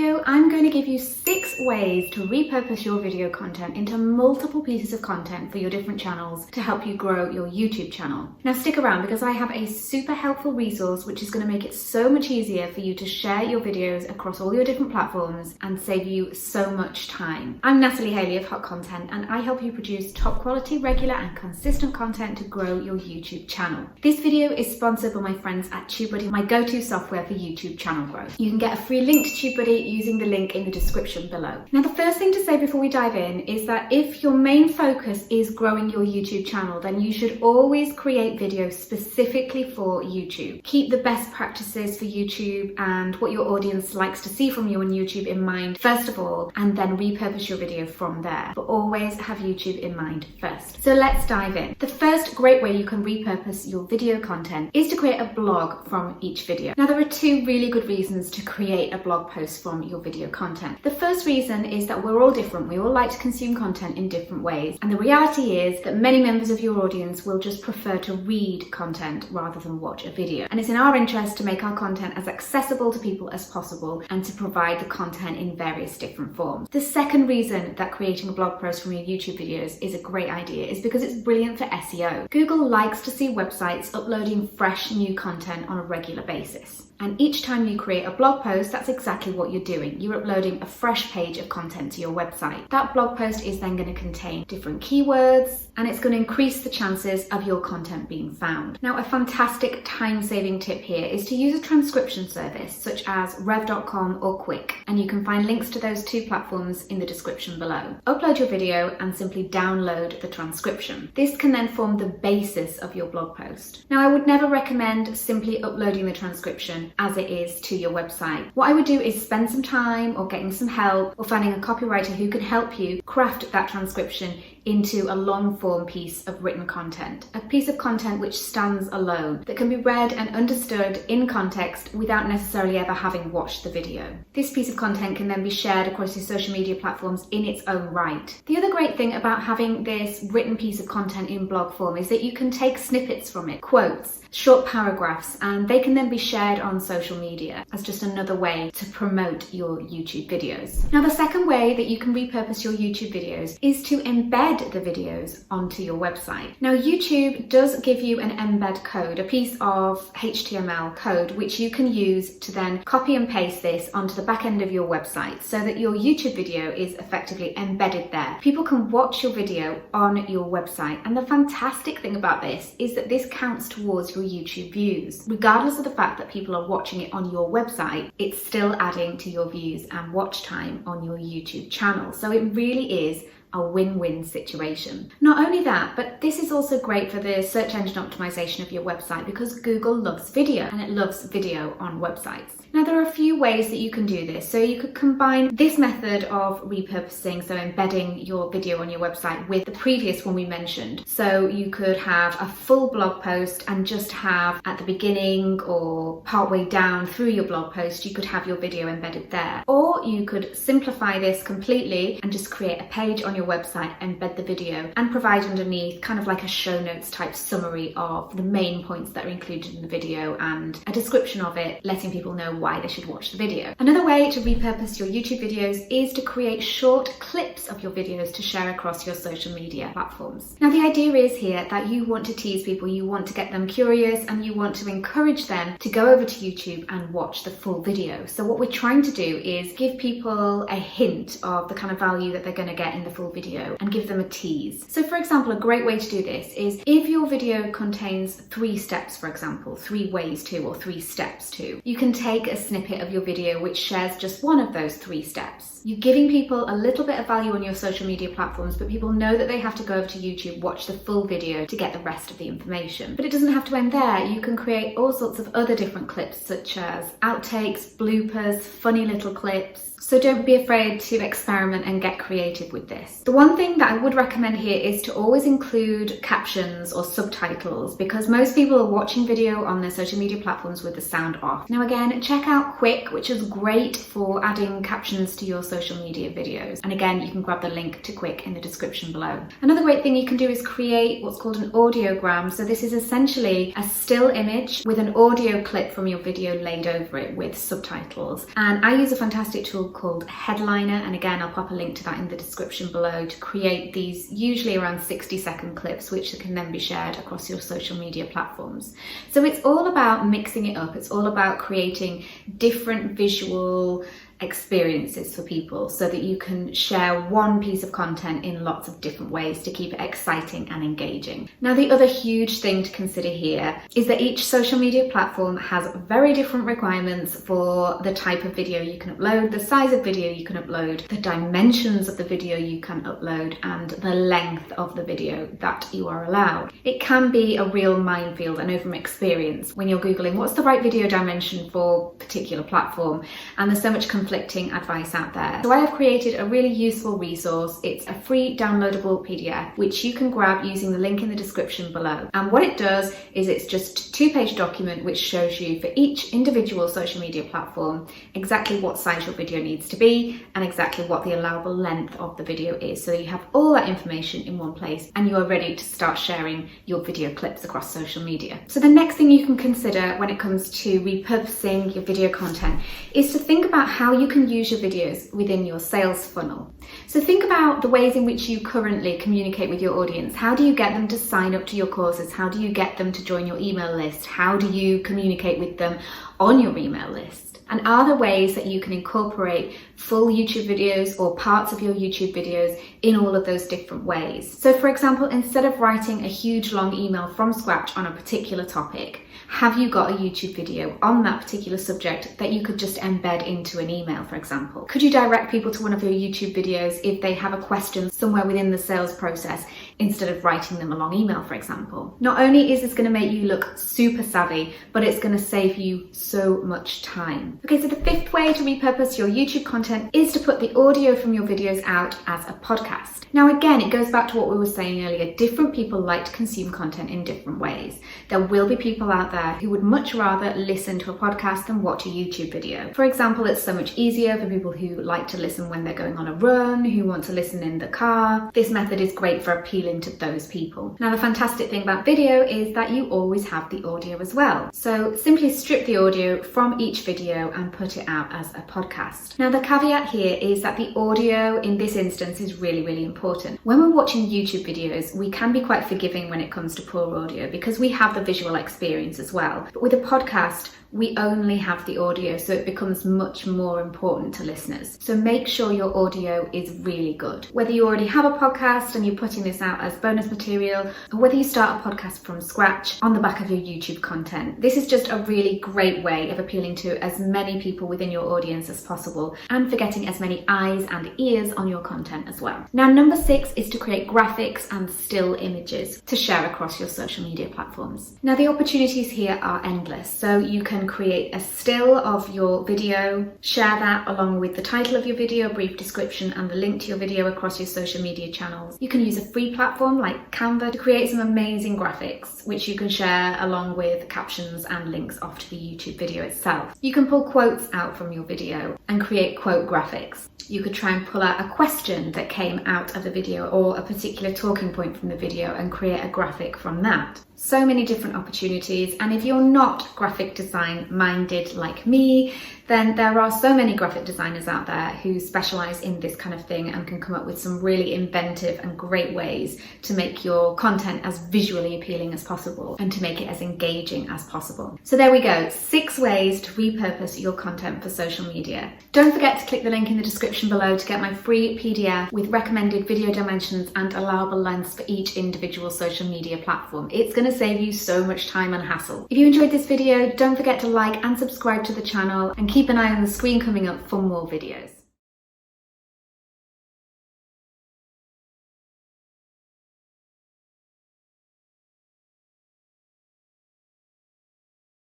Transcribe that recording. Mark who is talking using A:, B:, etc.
A: video, I'm going to give you 6 ways to repurpose your video content into multiple pieces of content for your different channels to help you grow your YouTube channel. Now stick around because I have a super helpful resource which is going to make it so much easier for you to share your videos across all your different platforms and save you so much time. I'm Natalie Haley of Hot Content and I help you produce top quality, regular and consistent content to grow your YouTube channel. This video is sponsored by my friends at TubeBuddy, my go-to software for YouTube channel growth. You can get a free link to TubeBuddy using the link in the description below. Now the first thing to say before we dive in is that if your main focus is growing your YouTube channel, then you should always create videos specifically for YouTube. Keep the best practices for YouTube and what your audience likes to see from you on YouTube in mind first of all, and then repurpose your video from there. But always have YouTube in mind first. So let's dive in. The first great way you can repurpose your video content is to create a blog from each video. Now there are 2 really good reasons to create a blog post from your video content. The first reason is that we're all different. We all like to consume content in different ways. And the reality is that many members of your audience will just prefer to read content rather than watch a video. And it's in our interest to make our content as accessible to people as possible and to provide the content in various different forms. The second reason that creating a blog post from your YouTube videos is a great idea is because it's brilliant for SEO. Google likes to see websites uploading fresh new content on a regular basis. And each time you create a blog post, that's exactly what you're doing. You're uploading a fresh page of content to your website. That blog post is then going to contain different keywords and it's going to increase the chances of your content being found. Now, a fantastic time-saving tip here is to use a transcription service such as rev.com or Quick, and you can find links to those 2 platforms in the description below. Upload your video and simply download the transcription. This can then form the basis of your blog post. Now, I would never recommend simply uploading the transcription as it is to your website. What I would do is spend some time or getting some help or finding a copywriter who can help you craft that transcription into a long form piece of written content. A piece of content which stands alone, that can be read and understood in context without necessarily ever having watched the video. This piece of content can then be shared across your social media platforms in its own right. The other great thing about having this written piece of content in blog form is that you can take snippets from it, quotes, short paragraphs, and they can then be shared on social media as just another way to promote your YouTube videos. Now, the second way that you can repurpose your YouTube videos is to embed the videos onto your website. Now, YouTube does give you an embed code, a piece of HTML code, which you can use to then copy and paste this onto the back end of your website so that your YouTube video is effectively embedded there. People can watch your video on your website. And the fantastic thing about this is that this counts towards your YouTube views. Regardless of the fact that people are watching it on your website, it's still adding to your views and watch time on your YouTube channel. So it really is a win-win situation. Not only that, but this is also great for the search engine optimization of your website because Google loves video and it loves video on websites. Now, there are a few ways that you can do this. So you could combine this method of repurposing, so embedding your video on your website, with the previous one we mentioned. So you could have a full blog post and just have at the beginning or partway down through your blog post, you could have your video embedded there. Or you could simplify this completely and just create a page on your website, embed the video and provide underneath kind of like a show notes type summary of the main points that are included in the video and a description of it, letting people know why they should watch the video. Another way to repurpose your YouTube videos is to create short clips of your videos to share across your social media platforms. Now, the idea is here that you want to tease people, you want to get them curious, and you want to encourage them to go over to YouTube and watch the full video. So what we're trying to do is give people a hint of the kind of value that they're going to get in the full video and give them a tease. So for example, a great way to do this is if your video contains 3 steps, for example, 3 ways to or 3 steps to, you can take a snippet of your video which shares just one of those 3 steps. You're giving people a little bit of value on your social media platforms, but people know that they have to go over to YouTube, watch the full video to get the rest of the information. But it doesn't have to end there. You can create all sorts of other different clips such as outtakes, bloopers, funny little clips. So don't be afraid to experiment and get creative with this. The one thing that I would recommend here is to always include captions or subtitles, because most people are watching video on their social media platforms with the sound off. Now again, check out Quick, which is great for adding captions to your social media videos. And again, you can grab the link to Quick in the description below. Another great thing you can do is create what's called an audiogram. So this is essentially a still image with an audio clip from your video laid over it with subtitles. And I use a fantastic tool called Headliner, and again, I'll pop a link to that in the description below, to create these usually around 60-second clips, which can then be shared across your social media platforms. So it's all about mixing it up. It's all about creating different visual experiences for people so that you can share one piece of content in lots of different ways to keep it exciting and engaging. Now, the other huge thing to consider here is that each social media platform has very different requirements for the type of video you can upload, the size of video you can upload, the dimensions of the video you can upload, and the length of the video that you are allowed. It can be a real minefield. I know from experience when you're Googling what's the right video dimension for a particular platform, and there's so much conflicting advice out there. So I have created a really useful resource. It's a free downloadable PDF which you can grab using the link in the description below. And what it does is it's just a 2-page document which shows you for each individual social media platform exactly what size your video needs to be and exactly what the allowable length of the video is. So you have all that information in one place and you are ready to start sharing your video clips across social media. So the next thing you can consider when it comes to repurposing your video content is to think about how you can use your videos within your sales funnel. So think about the ways in which you currently communicate with your audience. How do you get them to sign up to your courses? How do you get them to join your email list? How do you communicate with them on your email list? And are there ways that you can incorporate full YouTube videos or parts of your YouTube videos in all of those different ways? So for example, instead of writing a huge long email from scratch on a particular topic, have you got a YouTube video on that particular subject that you could just embed into an email, for example? Could you direct people to one of your YouTube videos if they have a question somewhere within the sales process instead of writing them a long email, for example? Not only is this going to make you look super savvy, but it's going to save you so much time. Okay, so the 5th way to repurpose your YouTube content is to put the audio from your videos out as a podcast. Now again, it goes back to what we were saying earlier. Different people like to consume content in different ways. There will be people out there who would much rather listen to a podcast than watch a YouTube video. For example, it's so much easier for people who like to listen when they're going on a run, who want to listen in the car. This method is great for appealing to those people. Now, the fantastic thing about video is that you always have the audio as well. So simply strip the audio from each video and put it out as a podcast. Now, the caveat here is that the audio in this instance is really, really important. When we're watching YouTube videos, we can be quite forgiving when it comes to poor audio because we have the visual experience as well. But with a podcast, we only have the audio, so it becomes much more important to listeners. So make sure your audio is really good. Whether you already have a podcast and you're putting this out as bonus material, or whether you start a podcast from scratch on the back of your YouTube content, this is just a really great way of appealing to as many people within your audience as possible and for getting as many eyes and ears on your content as well. Now, number 6 is to create graphics and still images to share across your social media platforms. Now, the opportunities here are endless. So you can create a still of your video, share that along with the title of your video, brief description, and the link to your video across your social media channels. You can use a free platform like Canva to create some amazing graphics, which you can share along with captions and links off to the YouTube video itself. You can pull quotes out from your video and create quote graphics. You could try and pull out a question that came out of the video or a particular talking point from the video and create a graphic from that. So many different opportunities, and if you're not graphic design minded like me, then there are so many graphic designers out there who specialize in this kind of thing and can come up with some really inventive and great ways to make your content as visually appealing as possible and to make it as engaging as possible. So there we go, 6 ways to repurpose your content for social media. Don't forget to click the link in the description below to get my free PDF with recommended video dimensions and allowable lengths for each individual social media platform. It's going to save you so much time and hassle. If you enjoyed this video, don't forget to like and subscribe to the channel and keep an eye on the screen coming up for more videos.